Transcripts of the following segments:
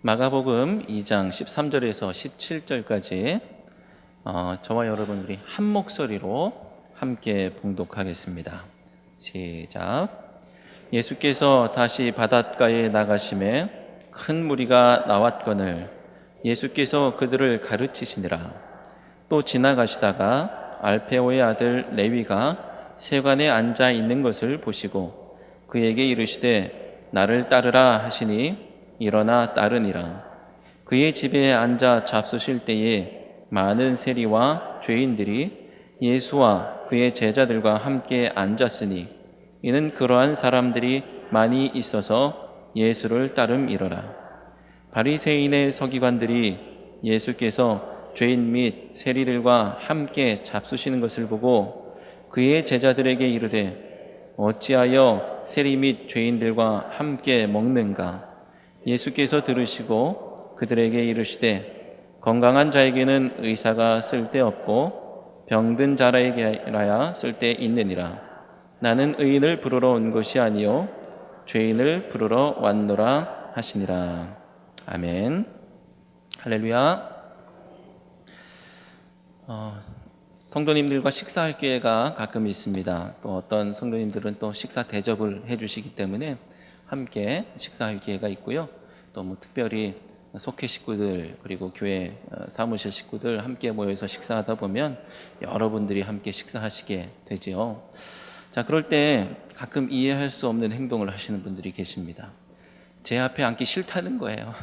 마가복음 2장 13절에서 17절까지 저와 여러분 우리 한 목소리로 함께 봉독하겠습니다. 시작. 예수께서 다시 바닷가에 나가심에 큰 무리가 나왔거늘 예수께서 그들을 가르치시니라. 또 지나가시다가 알페오의 아들 레위가 세관에 앉아 있는 것을 보시고 그에게 이르시되 나를 따르라 하시니 일어나 따르니라. 그의 집에 앉아 잡수실 때에 많은 세리와 죄인들이 예수와 그의 제자들과 함께 앉았으니 이는 그러한 사람들이 많이 있어서 예수를 따름이러라. 바리새인의 서기관들이 예수께서 죄인 및 세리들과 함께 잡수시는 것을 보고 그의 제자들에게 이르되 어찌하여 세리 및 죄인들과 함께 먹는가? 예수께서 들으시고 그들에게 이르시되 건강한 자에게는 의사가 쓸데없고 병든 자라야 쓸데있느니라. 나는 의인을 부르러 온 것이 아니요 죄인을 부르러 왔노라 하시니라. 아멘. 할렐루야. 성도님들과 식사할 기회가 가끔 있습니다. 또 어떤 성도님들은 또 식사 대접을 해주시기 때문에 함께 식사할 기회가 있고요. 또 뭐 특별히 속회 식구들 그리고 교회 사무실 식구들 함께 모여서 식사하다 보면 여러분들이 함께 식사하시게 되지요. 자, 그럴 때 가끔 이해할 수 없는 행동을 하시는 분들이 계십니다. 제 앞에 앉기 싫다는 거예요.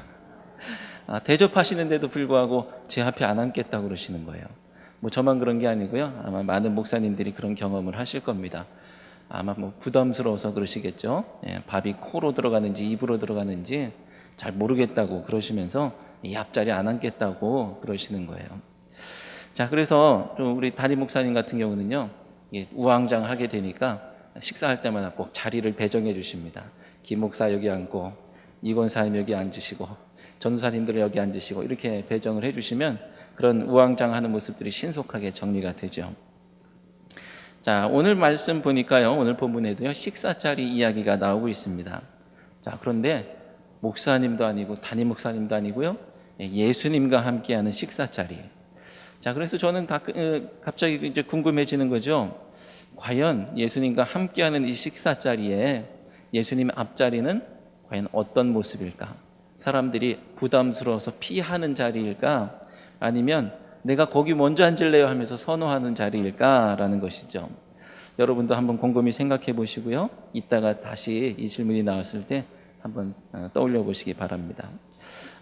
대접하시는데도 불구하고 제 앞에 안 앉겠다고 그러시는 거예요. 뭐 저만 그런 게 아니고요. 아마 많은 목사님들이 그런 경험을 하실 겁니다. 아마 뭐 부담스러워서 그러시겠죠. 밥이 코로 들어가는지 입으로 들어가는지 잘 모르겠다고 그러시면서 이 앞자리 안 앉겠다고 그러시는 거예요. 자, 그래서 좀 우리 담임 목사님 같은 경우는요, 우왕좌왕하게 되니까 식사할 때마다 꼭 자리를 배정해 주십니다. 김 목사 여기 앉고 이 권사님 여기 앉으시고 전도사님들 여기 앉으시고 이렇게 배정을 해주시면 그런 우왕좌왕하는 모습들이 신속하게 정리가 되죠. 자, 오늘 말씀 보니까요, 오늘 본문에도요, 식사 자리 이야기가 나오고 있습니다. 자, 그런데 목사님도 아니고 담임 목사님도 아니고요, 예수님과 함께하는 식사 자리. 자, 그래서 저는 갑자기 이제 궁금해지는 거죠. 과연 예수님과 함께하는 이 식사 자리에 예수님 앞자리는 과연 어떤 모습일까? 사람들이 부담스러워서 피하는 자리일까? 아니면 내가 거기 먼저 앉을래요 하면서 선호하는 자리일까라는 것이죠. 여러분도 한번 곰곰이 생각해 보시고요. 이따가 다시 이 질문이 나왔을 때 한번 떠올려 보시기 바랍니다.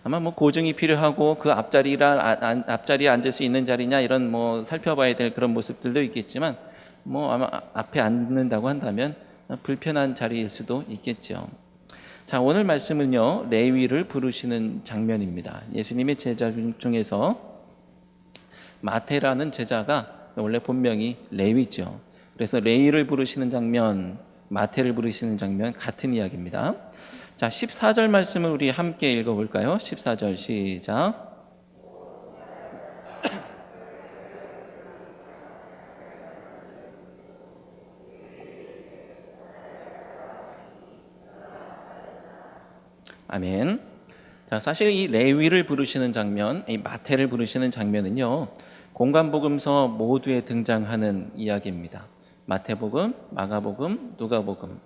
아마 뭐 고증이 필요하고 그 앞자리에 앉을 수 있는 자리냐 이런 뭐 살펴봐야 될 그런 모습들도 있겠지만 뭐 아마 앞에 앉는다고 한다면 불편한 자리일 수도 있겠죠. 자, 오늘 말씀은요, 레위를 부르시는 장면입니다. 예수님의 제자 중에서 마태라는 제자가 원래 본명이 레위죠. 그래서 레위를 부르시는 장면, 마태를 부르시는 장면 같은 이야기입니다. 자, 14절 말씀을 우리 함께 읽어볼까요? 14절 시작. 아멘. 자, 사실 이 레위를 부르시는 장면, 이 마태를 부르시는 장면은요, 공관복음서 모두에 등장하는 이야기입니다. 마태복음, 마가복음, 누가복음.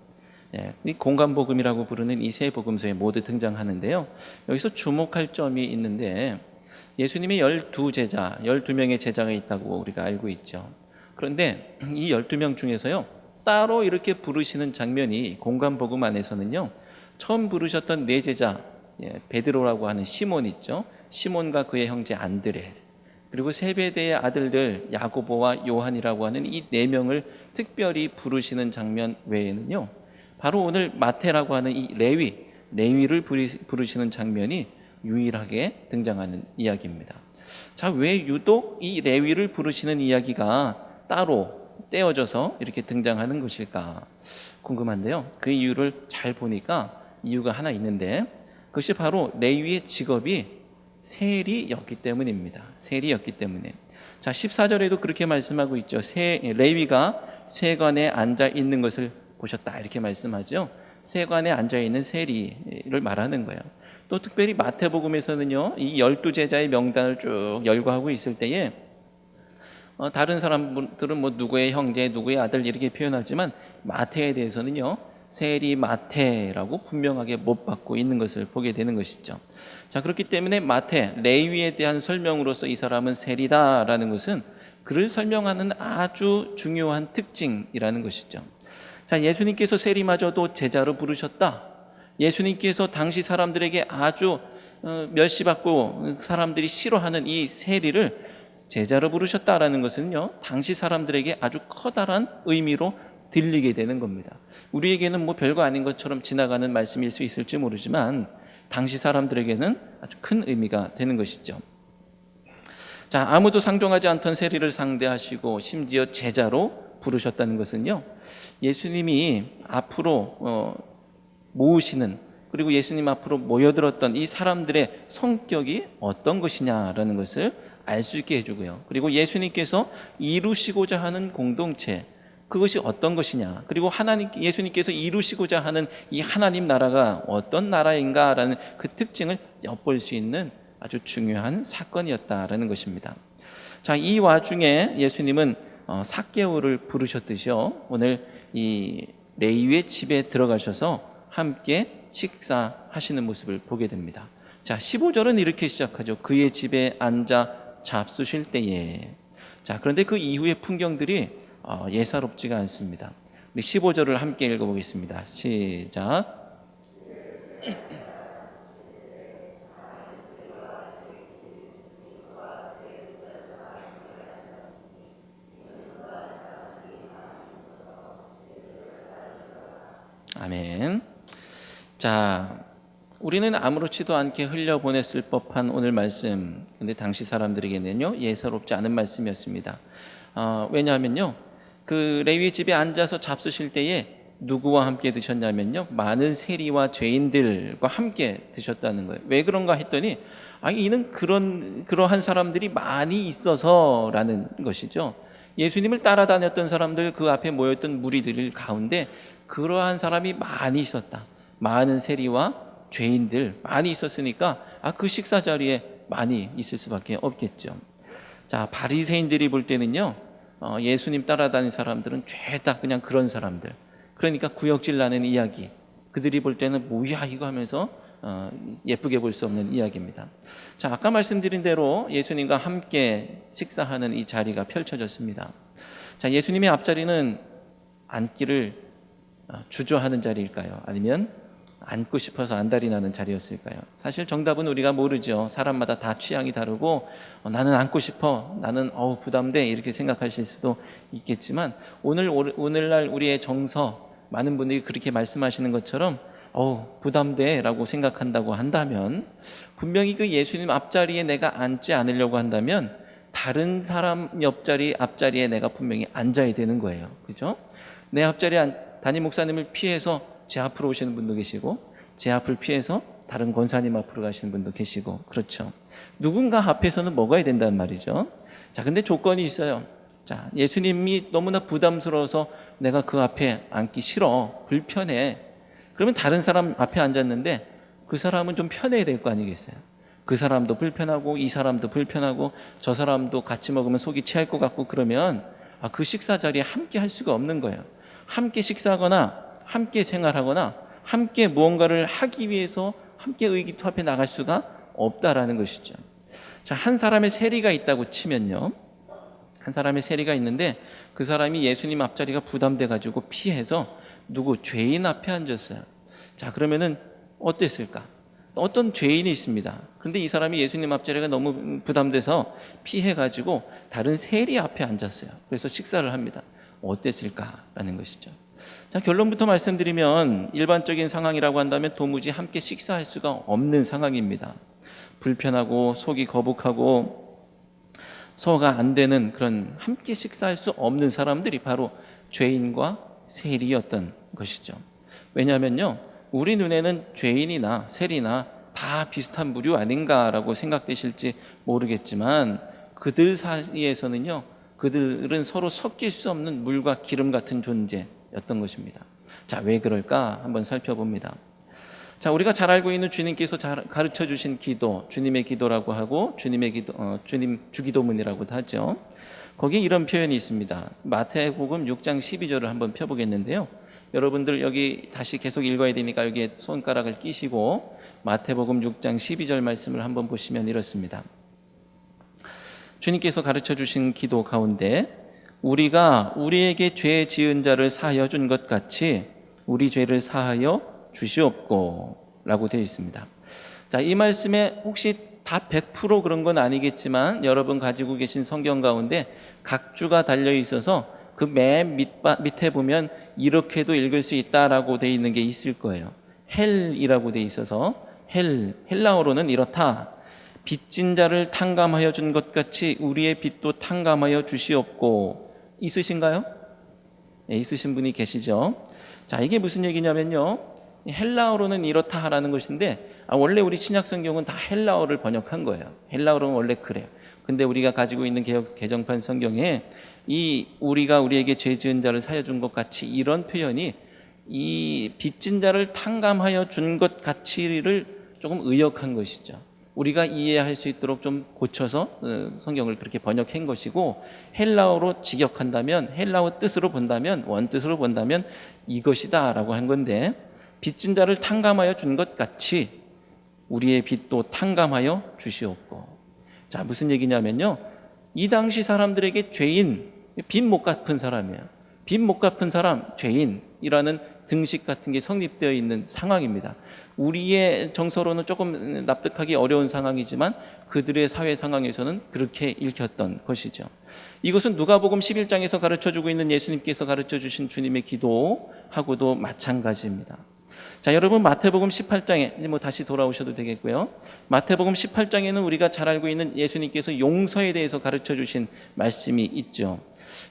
이 공관복음이라고 부르는 이 세 복음서에 모두 등장하는데요. 여기서 주목할 점이 있는데 예수님이 12제자, 12명의 제자가 있다고 우리가 알고 있죠. 그런데 이 12명 중에서요, 따로 이렇게 부르시는 장면이 공관복음 안에서는요, 처음 부르셨던 네 제자, 베드로라고 하는 시몬 있죠. 시몬과 그의 형제 안드레, 그리고 세베대의 아들들 야고보와 요한이라고 하는 이 네 명을 특별히 부르시는 장면 외에는요, 바로 오늘 마태라고 하는 이 레위를 부르시는 장면이 유일하게 등장하는 이야기입니다. 자, 왜 유독 이 레위를 부르시는 이야기가 따로 떼어져서 이렇게 등장하는 것일까 궁금한데요. 그 이유를 잘 보니까 이유가 하나 있는데 그것이 바로 레위의 직업이 세리였기 때문입니다. 세리였기 때문에. 자, 14절에도 그렇게 말씀하고 있죠. 레위가 세관에 앉아 있는 것을 보셨다 이렇게 말씀하죠. 세관에 앉아 있는 세리를 말하는 거예요. 또 특별히 마태복음에서는요, 이 12제자의 명단을 쭉 열거하고 있을 때에 다른 사람들은 뭐 누구의 형제, 누구의 아들 이렇게 표현하지만 마태에 대해서는요, 세리 마태라고 분명하게 못 받고 있는 것을 보게 되는 것이죠. 자, 그렇기 때문에 마태, 레위에 대한 설명으로서 이 사람은 세리다라는 것은 그를 설명하는 아주 중요한 특징이라는 것이죠. 자, 예수님께서 세리마저도 제자로 부르셨다. 예수님께서 당시 사람들에게 아주 멸시받고 사람들이 싫어하는 이 세리를 제자로 부르셨다라는 것은요, 당시 사람들에게 아주 커다란 의미로 들리게 되는 겁니다. 우리에게는 뭐 별거 아닌 것처럼 지나가는 말씀일 수 있을지 모르지만 당시 사람들에게는 아주 큰 의미가 되는 것이죠. 자, 아무도 상종하지 않던 세리를 상대하시고 심지어 제자로 부르셨다는 것은요, 예수님이 앞으로 모으시는, 그리고 예수님 앞으로 모여들었던 이 사람들의 성격이 어떤 것이냐라는 것을 알 수 있게 해주고요. 그리고 예수님께서 이루시고자 하는 공동체, 그것이 어떤 것이냐, 그리고 예수님께서 이루시고자 하는 이 하나님 나라가 어떤 나라인가라는 그 특징을 엿볼 수 있는 아주 중요한 사건이었다라는 것입니다. 자, 이 와중에 예수님은 삭개오를 부르셨듯이요, 오늘 이 레위의 집에 들어가셔서 함께 식사하시는 모습을 보게 됩니다. 자, 15절은 이렇게 시작하죠. 그의 집에 앉아 잡수실 때에. 자, 그런데 그 이후의 풍경들이 예사롭지가 않습니다. 우리 15절을 함께 읽어보겠습니다. 시작. 아멘. 자, 우리는 아무렇지도 않게 흘려보냈을 법한 오늘 말씀, 근데 당시 사람들에게는요, 예사롭지 않은 말씀이었습니다. 왜냐하면요, 그 레위 집에 앉아서 잡수실 때에 누구와 함께 드셨냐면요, 많은 세리와 죄인들과 함께 드셨다는 거예요. 왜 그런가 했더니, 이는 그러한 사람들이 많이 있어서라는 것이죠. 예수님을 따라다녔던 사람들, 그 앞에 모였던 무리들 가운데 그러한 사람이 많이 있었다. 많은 세리와 죄인들 많이 있었으니까 그 식사 자리에 많이 있을 수밖에 없겠죠. 자, 바리새인들이 볼 때는요, 예수님 따라다니는 사람들은 죄다 그냥 그런 사람들, 그러니까 구역질 나는 이야기, 그들이 볼 때는 뭐야 이거 하면서 예쁘게 볼 수 없는 이야기입니다. 자, 아까 말씀드린 대로 예수님과 함께 식사하는 이 자리가 펼쳐졌습니다. 자, 예수님의 앞자리는 앉기를 주저하는 자리일까요? 아니면 앉고 싶어서 안달이 나는 자리였을까요? 사실 정답은 우리가 모르죠. 사람마다 다 취향이 다르고 나는 앉고 싶어, 나는 부담돼 이렇게 생각하실 수도 있겠지만 오늘날 우리의 정서, 많은 분들이 그렇게 말씀하시는 것처럼 부담돼 라고 생각한다고 한다면, 분명히 그 예수님 앞자리에 내가 앉지 않으려고 한다면 다른 사람 앞자리에 내가 분명히 앉아야 되는 거예요. 그죠? 내 앞자리에 담임 목사님을 피해서 제 앞으로 오시는 분도 계시고, 제 앞을 피해서 다른 권사님 앞으로 가시는 분도 계시고, 그렇죠. 누군가 앞에서는 먹어야 된다는 말이죠. 자, 근데 조건이 있어요. 자, 예수님이 너무나 부담스러워서 내가 그 앞에 앉기 싫어, 불편해. 그러면 다른 사람 앞에 앉았는데 그 사람은 좀 편해야 될 거 아니겠어요? 그 사람도 불편하고 이 사람도 불편하고 저 사람도 같이 먹으면 속이 체할 것 같고, 그러면 그 식사 자리에 함께 할 수가 없는 거예요. 함께 식사하거나 함께 생활하거나 함께 무언가를 하기 위해서 함께 의기투합해 나갈 수가 없다라는 것이죠. 자, 한 사람의 세리가 있다고 치면요, 한 사람의 세리가 있는데 그 사람이 예수님 앞자리가 부담돼 가지고 피해서 죄인 앞에 앉았어요. 자, 그러면은 어땠을까? 어떤 죄인이 있습니다. 그런데 이 사람이 예수님 앞자리가 너무 부담돼서 피해 가지고 다른 세리 앞에 앉았어요. 그래서 식사를 합니다. 어땠을까라는 것이죠. 자, 결론부터 말씀드리면 일반적인 상황이라고 한다면 도무지 함께 식사할 수가 없는 상황입니다. 불편하고 속이 거북하고 소화가 안 되는 그런 함께 식사할 수 없는 사람들이 바로 죄인과 세리였던 것이죠. 왜냐하면요, 우리 눈에는 죄인이나 세리나 다 비슷한 부류 아닌가라고 생각되실지 모르겠지만 그들 사이에서는요, 그들은 서로 섞일 수 없는 물과 기름 같은 존재였던 것입니다. 자, 왜 그럴까 한번 살펴봅니다. 자, 우리가 잘 알고 있는 주님께서 가르쳐 주신 기도, 주님의 기도라고 하고 주님의 기도, 주님 주기도문이라고도 하죠. 거기에 이런 표현이 있습니다. 마태복음 6장 12절을 한번 펴보겠는데요. 여러분들 여기 다시 계속 읽어야 되니까 여기에 손가락을 끼시고 마태복음 6장 12절 말씀을 한번 보시면 이렇습니다. 주님께서 가르쳐 주신 기도 가운데 우리가 우리에게 죄 지은 자를 사하여 준 것 같이 우리 죄를 사하여 주시옵고 라고 되어 있습니다. 자, 이 말씀에 혹시 다 100% 그런 건 아니겠지만 여러분 가지고 계신 성경 가운데 각주가 달려 있어서 그 맨 밑에 보면 이렇게도 읽을 수 있다라고 되어 있는 게 있을 거예요. 헬이라고 되어 있어서 헬라어로는 이렇다. 빚진 자를 탕감하여 준 것 같이 우리의 빚도 탕감하여 주시옵고. 있으신가요? 네, 있으신 분이 계시죠. 자, 이게 무슨 얘기냐면요, 헬라어로는 이렇다라는 것인데 원래 우리 신약 성경은 다 헬라어를 번역한 거예요. 헬라어로는 원래 그래요. 근데 우리가 가지고 있는 개정판 성경에 이 우리가 우리에게 죄 지은 자를 사여 준 것 같이 이런 표현이 이 빚진 자를 탕감하여 준 것 같이를 조금 의역한 것이죠. 우리가 이해할 수 있도록 좀 고쳐서 성경을 그렇게 번역한 것이고, 헬라어로 직역한다면, 헬라어 뜻으로 본다면, 원뜻으로 본다면 이것이다 라고 한 건데, 빚진 자를 탕감하여 준 것 같이 우리의 빚도 탕감하여 주시옵고. 자, 무슨 얘기냐면요, 이 당시 사람들에게 죄인, 빚 못 갚은 사람이에요. 빚 못 갚은 사람, 죄인이라는 등식 같은 게 성립되어 있는 상황입니다. 우리의 정서로는 조금 납득하기 어려운 상황이지만 그들의 사회 상황에서는 그렇게 읽혔던 것이죠. 이것은 누가복음 11장에서 가르쳐주고 있는 예수님께서 가르쳐주신 주님의 기도하고도 마찬가지입니다. 자, 여러분 마태복음 18장에 다시 돌아오셔도 되겠고요. 마태복음 18장에는 우리가 잘 알고 있는 예수님께서 용서에 대해서 가르쳐주신 말씀이 있죠.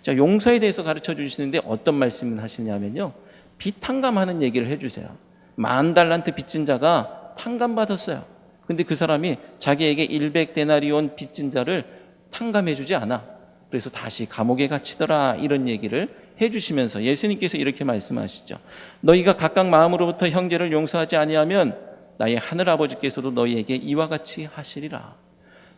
자, 용서에 대해서 가르쳐주시는데 어떤 말씀을 하시냐면요, 빚 탕감하는 얘기를 해주세요. 10,000달란트 빚진 자가 탕감받았어요. 근데 그 사람이 자기에게 100데나리온 빚진 자를 탕감해주지 않아. 그래서 다시 감옥에 갇히더라, 이런 얘기를 해주시면서 예수님께서 이렇게 말씀하시죠. 너희가 각각 마음으로부터 형제를 용서하지 아니하면 나의 하늘아버지께서도 너희에게 이와 같이 하시리라.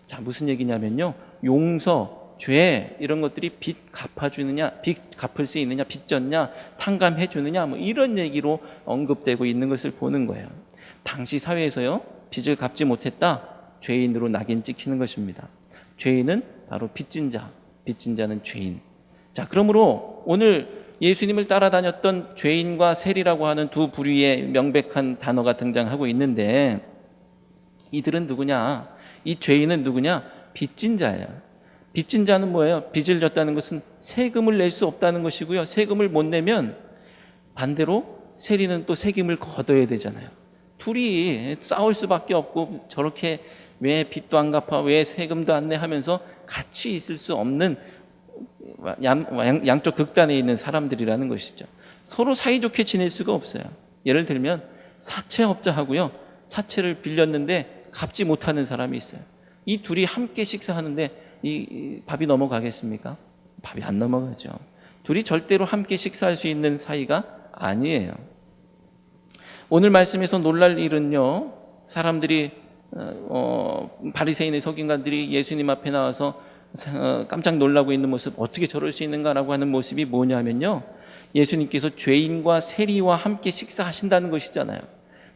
자, 무슨 얘기냐면요, 용서, 죄, 이런 것들이 빚 갚아주느냐, 빚 갚을 수 있느냐, 빚 졌냐, 탕감해 주느냐, 이런 얘기로 언급되고 있는 것을 보는 거예요. 당시 사회에서요, 빚을 갚지 못했다, 죄인으로 낙인 찍히는 것입니다. 죄인은 바로 빚진 자, 빚진 자는 죄인. 자, 그러므로 오늘 예수님을 따라다녔던 죄인과 세리라고 하는 두 부류의 명백한 단어가 등장하고 있는데, 이들은 누구냐? 이 죄인은 누구냐? 빚진 자예요. 빚진 자는 뭐예요? 빚을 졌다는 것은 세금을 낼 수 없다는 것이고요. 세금을 못 내면 반대로 세리는 또 세금을 걷어야 되잖아요. 둘이 싸울 수밖에 없고, 저렇게 왜 빚도 안 갚아, 왜 세금도 안 내 하면서 같이 있을 수 없는 양쪽 극단에 있는 사람들이라는 것이죠. 서로 사이좋게 지낼 수가 없어요. 예를 들면 사채업자하고요, 사채를 빌렸는데 갚지 못하는 사람이 있어요. 이 둘이 함께 식사하는데 이 밥이 넘어가겠습니까? 밥이 안 넘어가죠. 둘이 절대로 함께 식사할 수 있는 사이가 아니에요. 오늘 말씀에서 놀랄 일은요, 사람들이 바리새인의 서기관들이 예수님 앞에 나와서 깜짝 놀라고 있는 모습, 어떻게 저럴 수 있는가라고 하는 모습이 뭐냐면요, 예수님께서 죄인과 세리와 함께 식사하신다는 것이잖아요.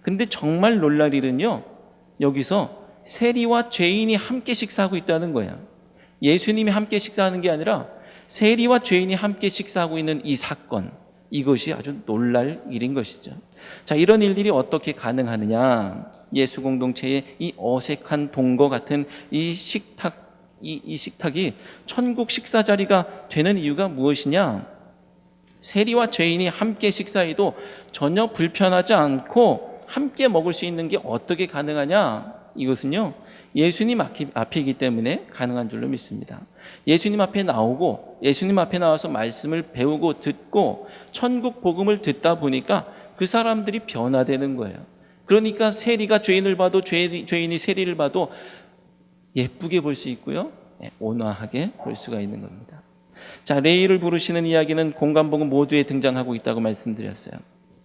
근데 정말 놀랄 일은요, 여기서 세리와 죄인이 함께 식사하고 있다는 거예요. 예수님이 함께 식사하는 게 아니라 세리와 죄인이 함께 식사하고 있는 이 사건, 이것이 아주 놀랄 일인 것이죠. 자, 이런 일들이 어떻게 가능하느냐? 예수 공동체의 이 어색한 동거 같은 이 식탁이 천국 식사 자리가 되는 이유가 무엇이냐? 세리와 죄인이 함께 식사해도 전혀 불편하지 않고 함께 먹을 수 있는 게 어떻게 가능하냐? 이것은요, 예수님 앞이기 때문에 가능한 줄로 믿습니다. 예수님 앞에 나오고 예수님 앞에 나와서 말씀을 배우고 듣고 천국 복음을 듣다 보니까 그 사람들이 변화되는 거예요. 그러니까 세리가 죄인을 봐도 죄인이 세리를 봐도 예쁘게 볼 수 있고요, 온화하게 볼 수가 있는 겁니다. 자, 레위를 부르시는 이야기는 공간복음 모두에 등장하고 있다고 말씀드렸어요.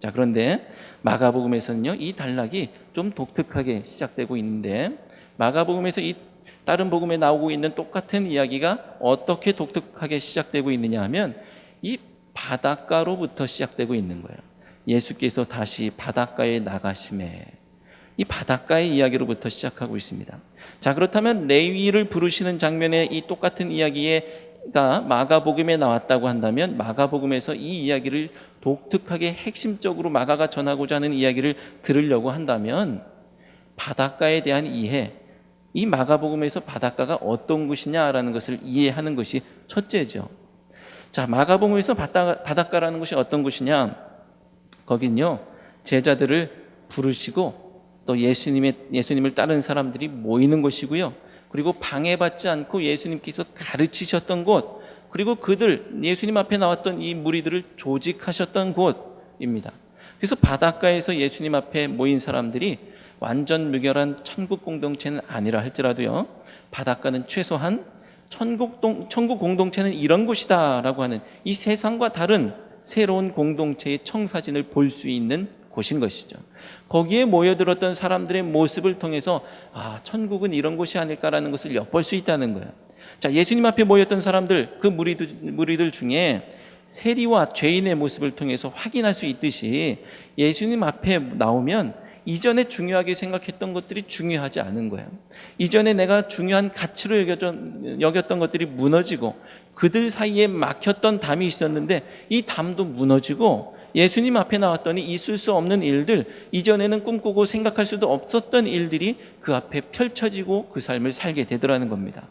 자, 그런데 마가복음에서는요, 이 단락이 좀 독특하게 시작되고 있는데, 마가복음에서 이 다른 복음에 나오고 있는 똑같은 이야기가 어떻게 독특하게 시작되고 있느냐 하면 이 바닷가로부터 시작되고 있는 거예요. 예수께서 다시 바닷가에 나가심에, 이 바닷가의 이야기로부터 시작하고 있습니다. 자, 그렇다면 레위를 부르시는 장면의 이 똑같은 이야기가 마가복음에 나왔다고 한다면 마가복음에서 이 이야기를 독특하게 핵심적으로 마가가 전하고자 하는 이야기를 들으려고 한다면 바닷가에 대한 이해, 이 마가복음에서 바닷가가 어떤 곳이냐라는 것을 이해하는 것이 첫째죠. 자, 마가복음에서 바닷가라는 곳이 어떤 곳이냐? 거긴요, 제자들을 부르시고 또 예수님을 따르는 사람들이 모이는 곳이고요. 그리고 방해받지 않고 예수님께서 가르치셨던 곳, 그리고 예수님 앞에 나왔던 이 무리들을 조직하셨던 곳입니다. 그래서 바닷가에서 예수님 앞에 모인 사람들이 완전 무결한 천국 공동체는 아니라 할지라도요, 바닷가는 최소한 천국 공동체는 이런 곳이다라고 하는 이 세상과 다른 새로운 공동체의 청사진을 볼 수 있는 곳인 것이죠. 거기에 모여들었던 사람들의 모습을 통해서 천국은 이런 곳이 아닐까라는 것을 엿볼 수 있다는 거예요. 자, 예수님 앞에 모였던 사람들, 그 무리들 중에 세리와 죄인의 모습을 통해서 확인할 수 있듯이 예수님 앞에 나오면 이전에 중요하게 생각했던 것들이 중요하지 않은 거예요. 이전에 내가 중요한 가치로 여겼던 것들이 무너지고 그들 사이에 막혔던 담이 있었는데 이 담도 무너지고 예수님 앞에 나왔더니 있을 수 없는 일들, 이전에는 꿈꾸고 생각할 수도 없었던 일들이 그 앞에 펼쳐지고 그 삶을 살게 되더라는 겁니다.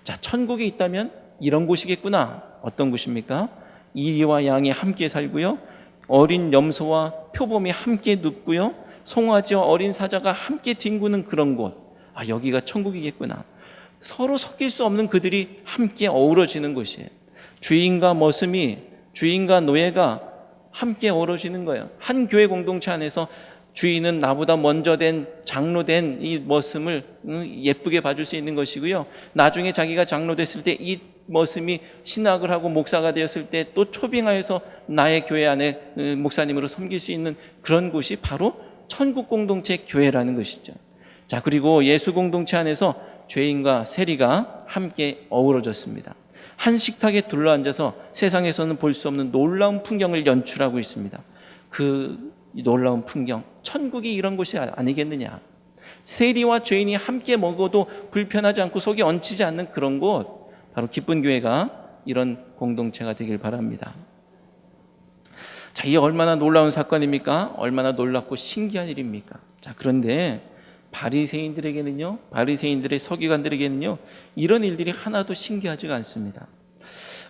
자, 천국에 있다면 이런 곳이겠구나. 어떤 곳입니까? 이리와 양이 함께 살고요, 어린 염소와 표범이 함께 눕고요, 송아지와 어린 사자가 함께 뒹구는 그런 곳. 여기가 천국이겠구나. 서로 섞일 수 없는 그들이 함께 어우러지는 곳이에요. 주인과 머슴이, 주인과 노예가 함께 어우러지는 거예요. 한 교회 공동체 안에서 주인은 나보다 먼저 된 장로 된 이 머슴을 예쁘게 봐줄 수 있는 것이고요, 나중에 자기가 장로 됐을 때 이 머슴이 신학을 하고 목사가 되었을 때 또 초빙하여서 나의 교회 안에 목사님으로 섬길 수 있는 그런 곳이 바로 천국 공동체 교회라는 것이죠. 자, 그리고 예수 공동체 안에서 죄인과 세리가 함께 어우러졌습니다. 한 식탁에 둘러앉아서 세상에서는 볼 수 없는 놀라운 풍경을 연출하고 있습니다. 그 놀라운 풍경, 천국이 이런 곳이 아니겠느냐. 세리와 죄인이 함께 먹어도 불편하지 않고 속이 얹히지 않는 그런 곳, 바로 기쁜 교회가 이런 공동체가 되길 바랍니다. 자, 이게 얼마나 놀라운 사건입니까? 얼마나 놀랍고 신기한 일입니까? 자, 그런데 바리새인들에게는요, 바리새인들의 서기관들에게는요, 이런 일들이 하나도 신기하지가 않습니다.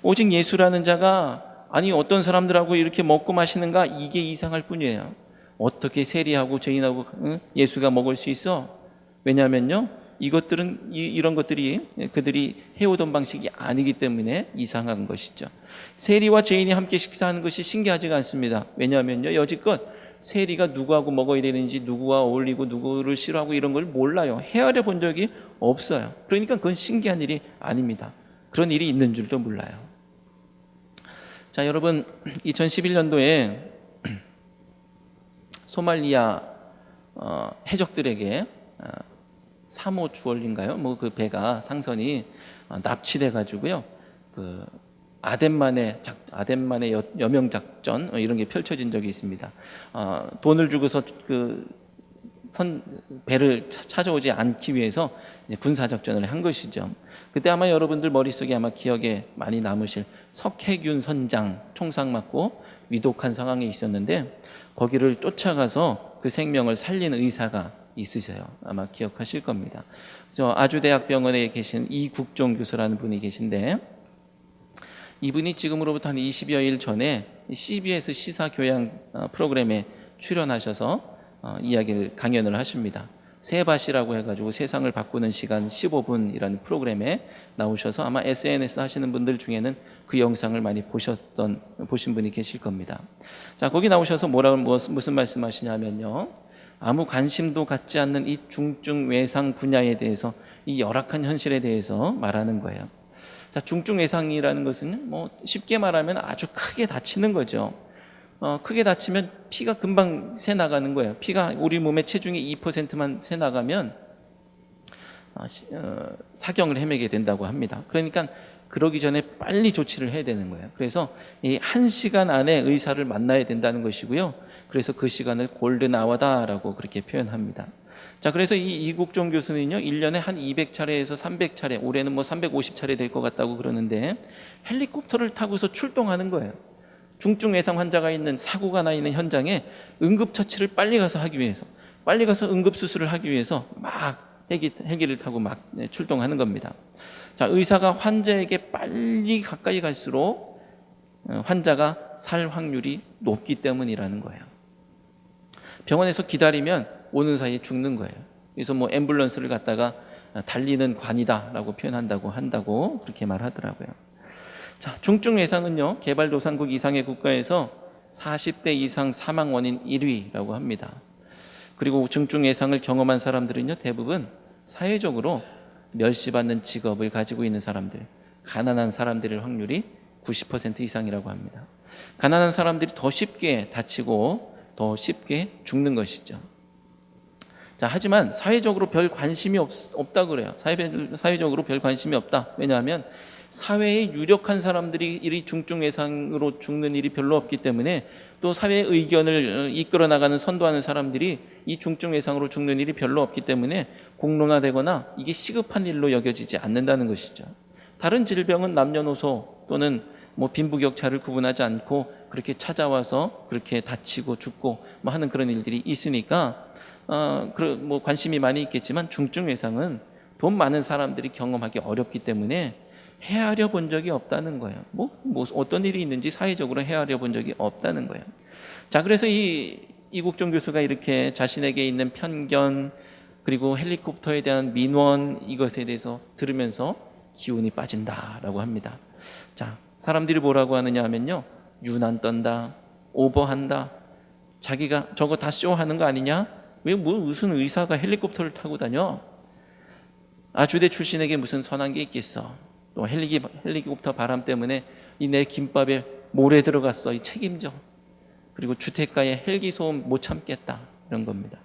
오직 예수라는 자가 어떤 사람들하고 이렇게 먹고 마시는가, 이게 이상할 뿐이에요. 어떻게 세리하고 죄인하고 예수가 먹을 수 있어? 왜냐하면요, 이런 것들이 그들이 해오던 방식이 아니기 때문에 이상한 것이죠. 세리와 죄인이 함께 식사하는 것이 신기하지가 않습니다. 왜냐하면요, 여지껏 세리가 누구하고 먹어야 되는지, 누구와 어울리고 누구를 싫어하고 이런 걸 몰라요. 헤아려 본 적이 없어요. 그러니까 그건 신기한 일이 아닙니다. 그런 일이 있는 줄도 몰라요. 자, 여러분, 2011년도에 소말리아 해적들에게 3호 주얼리인가요? 그 배가 상선이 납치돼 가지고요, 그 아덴만의 여명 작전 이런 게 펼쳐진 적이 있습니다. 돈을 주고서 배를 찾아오지 않기 위해서 군사 작전을 한 것이죠. 그때 아마 여러분들 머릿속에 기억에 많이 남으실 석혜균 선장 총상 맞고 위독한 상황에 있었는데, 거기를 쫓아가서 그 생명을 살린 의사가 있으세요. 아마 기억하실 겁니다. 아주대학병원에 계신 이국종 교수라는 분이 계신데, 이분이 지금으로부터 한 20여일 전에 CBS 시사교양 프로그램에 출연하셔서 강연을 하십니다. 세밭이라고 해가지고 세상을 바꾸는 시간 15분이라는 프로그램에 나오셔서 아마 SNS 하시는 분들 중에는 그 영상을 많이 보신 분이 계실 겁니다. 자, 거기 나오셔서 무슨 말씀하시냐면요, 아무 관심도 갖지 않는 이 중증 외상 분야에 대해서, 이 열악한 현실에 대해서 말하는 거예요. 자, 중증 외상이라는 것은 쉽게 말하면 아주 크게 다치는 거죠. 크게 다치면 피가 금방 새 나가는 거예요. 피가 우리 몸의 체중의 2%만 새 나가면 사경을 헤매게 된다고 합니다. 그러니까 그러기 전에 빨리 조치를 해야 되는 거예요. 그래서 이 1시간 안에 의사를 만나야 된다는 것이고요. 그래서 그 시간을 골든 아워다라고 그렇게 표현합니다. 자, 그래서 이 이국종 교수는요, 1년에 한 200차례에서 300차례, 올해는 뭐 350차례 될 것 같다고 그러는데 헬리콥터를 타고서 출동하는 거예요. 중증 외상 환자가 있는, 사고가 나 있는 현장에 응급처치를 빨리 가서 하기 위해서, 빨리 가서 응급수술을 하기 위해서 막 헬기를 타고 막 출동하는 겁니다. 자, 의사가 환자에게 빨리 가까이 갈수록 환자가 살 확률이 높기 때문이라는 거예요. 병원에서 기다리면 오는 사이에 죽는 거예요. 그래서 뭐 앰뷸런스를 갖다가 달리는 관이다라고 표현한다고 그렇게 말하더라고요. 자, 중증 외상은요, 개발도상국 이상의 국가에서 40대 이상 사망 원인 1위라고 합니다. 그리고 중증 외상을 경험한 사람들은요, 대부분 사회적으로 멸시받는 직업을 가지고 있는 사람들, 가난한 사람들의 확률이 90% 이상이라고 합니다. 가난한 사람들이 더 쉽게 다치고 더 쉽게 죽는 것이죠. 자, 하지만 사회적으로 별 관심이 없다 그래요. 사회적으로 별 관심이 없다. 왜냐하면 사회에 유력한 사람들이 이 중증 외상으로 죽는 일이 별로 없기 때문에, 또 사회의 의견을 이끌어 나가는, 선도하는 사람들이 이 중증 외상으로 죽는 일이 별로 없기 때문에 공론화되거나 이게 시급한 일로 여겨지지 않는다는 것이죠. 다른 질병은 남녀노소 또는 뭐 빈부격차를 구분하지 않고 그렇게 찾아와서 그렇게 다치고 죽고 뭐 하는 그런 일들이 있으니까 뭐 관심이 많이 있겠지만, 중증 외상은 돈 많은 사람들이 경험하기 어렵기 때문에 헤아려 본 적이 없다는 거예요. 뭐 어떤 일이 있는지 사회적으로 헤아려 본 적이 없다는 거예요. 자, 그래서 이국종 교수가 이렇게 자신에게 있는 편견, 그리고 헬리콥터에 대한 민원, 이것에 대해서 들으면서 기운이 빠진다라고 합니다. 자, 사람들이 뭐라고 하느냐 하면요, 유난 떤다, 오버한다, 자기가 저거 다 쇼하는 거 아니냐? 왜 무슨 의사가 헬리콥터를 타고 다녀? 아주대 출신에게 무슨 선한 게 있겠어? 또 헬리콥터 바람 때문에 이 내 김밥에 모래 들어갔어, 이 책임져. 그리고 주택가에 헬기 소음 못 참겠다, 이런 겁니다.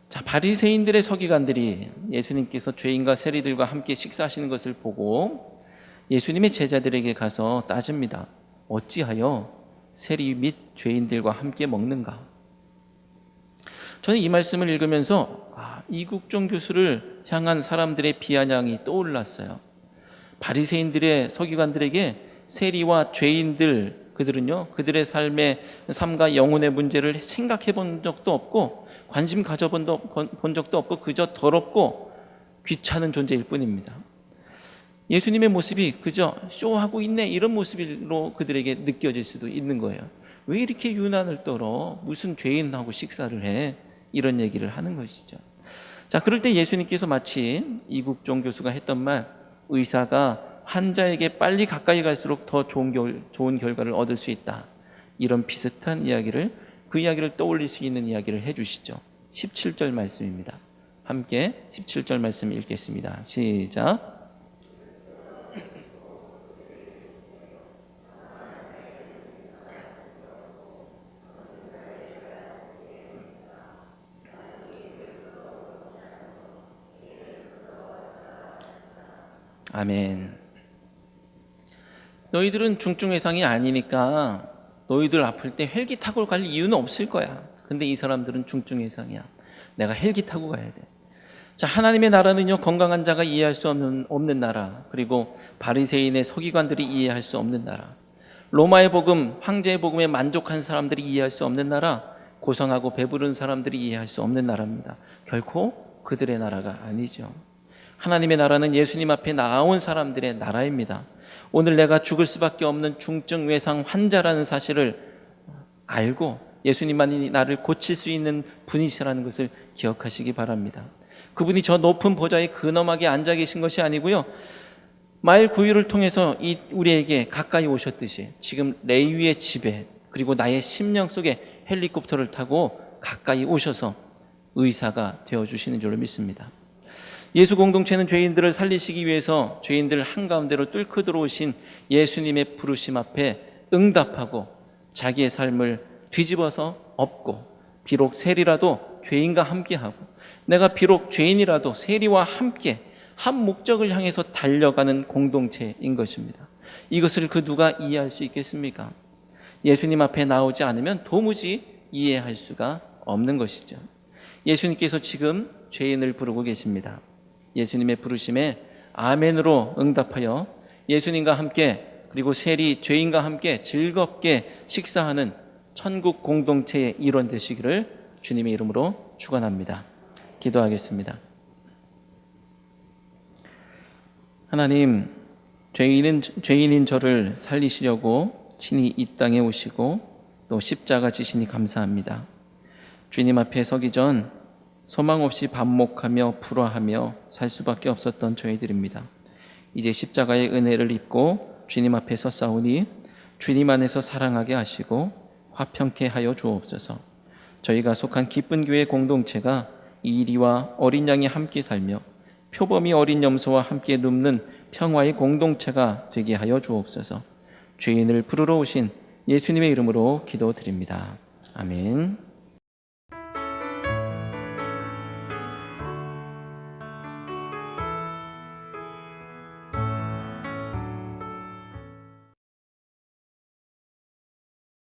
자, 바리새인들의 서기관들이 예수님께서 죄인과 세리들과 함께 식사하시는 것을 보고 예수님의 제자들에게 가서 따집니다. 어찌하여 세리 및 죄인들과 함께 먹는가? 저는 이 말씀을 읽으면서 이국종 교수를 향한 사람들의 비아냥이 떠올랐어요. 바리새인들의 서기관들에게 세리와 죄인들, 그들의 삶과 영혼의 문제를 생각해 본 적도 없고 관심 가져본 적도 없고 그저 더럽고 귀찮은 존재일 뿐입니다. 예수님의 모습이 그저 쇼하고 있네, 이런 모습으로 그들에게 느껴질 수도 있는 거예요. 왜 이렇게 유난을 떨어? 무슨 죄인하고 식사를 해? 이런 얘기를 하는 것이죠. 자, 그럴 때 예수님께서 마치 이국종 교수가 했던 말, 의사가 환자에게 빨리 가까이 갈수록 더 좋은 결과를 얻을 수 있다, 이런 비슷한 이야기를, 그 이야기를 떠올릴 수 있는 이야기를 해주시죠. 17절 말씀입니다. 함께 17절 말씀 읽겠습니다. 시작. 아멘. 너희들은 중증 외상이 아니니까 너희들 아플 때 헬기 타고 갈 이유는 없을 거야. 근데 이 사람들은 중증 외상이야. 내가 헬기 타고 가야 돼. 자, 하나님의 나라는요, 건강한 자가 이해할 수 없는 나라, 그리고 바리새인의 서기관들이 이해할 수 없는 나라, 로마의 복음, 황제의 복음에 만족한 사람들이 이해할 수 없는 나라, 고상하고 배부른 사람들이 이해할 수 없는 나라입니다. 결코 그들의 나라가 아니죠. 하나님의 나라는 예수님 앞에 나온 사람들의 나라입니다. 오늘 내가 죽을 수밖에 없는 중증 외상 환자라는 사실을 알고 예수님만이 나를 고칠 수 있는 분이시라는 것을 기억하시기 바랍니다. 그분이 저 높은 보좌에 근엄하게 앉아 계신 것이 아니고요, 마일 구유를 통해서 우리에게 가까이 오셨듯이 지금 레위의 집에, 그리고 나의 심령 속에 헬리콥터를 타고 가까이 오셔서 의사가 되어주시는 줄로 믿습니다. 예수 공동체는 죄인들을 살리시기 위해서 죄인들 한가운데로 뚫고 들어오신 예수님의 부르심 앞에 응답하고 자기의 삶을 뒤집어서 엎고 비록 세리라도 죄인과 함께하고 내가 비록 죄인이라도 세리와 함께 한 목적을 향해서 달려가는 공동체인 것입니다. 이것을 그 누가 이해할 수 있겠습니까? 예수님 앞에 나오지 않으면 도무지 이해할 수가 없는 것이죠. 예수님께서 지금 죄인을 부르고 계십니다. 예수님의 부르심에 아멘으로 응답하여 예수님과 함께 그리고 세리 죄인과 함께 즐겁게 식사하는 천국 공동체의 일원 되시기를 주님의 이름으로 축원합니다. 기도하겠습니다. 하나님, 죄인인 저를 살리시려고 친히 이 땅에 오시고 또 십자가 지시니 감사합니다. 주님 앞에 서기 전 소망 없이 반목하며 불화하며 살 수밖에 없었던 저희들입니다. 이제 십자가의 은혜를 입고 주님 앞에 섰사오니 주님 안에서 사랑하게 하시고 화평케 하여 주옵소서. 저희가 속한 기쁜 교회 공동체가 이리와 어린 양이 함께 살며 표범이 어린 염소와 함께 눕는 평화의 공동체가 되게 하여 주옵소서. 죄인을 부르러 오신 예수님의 이름으로 기도드립니다. 아멘.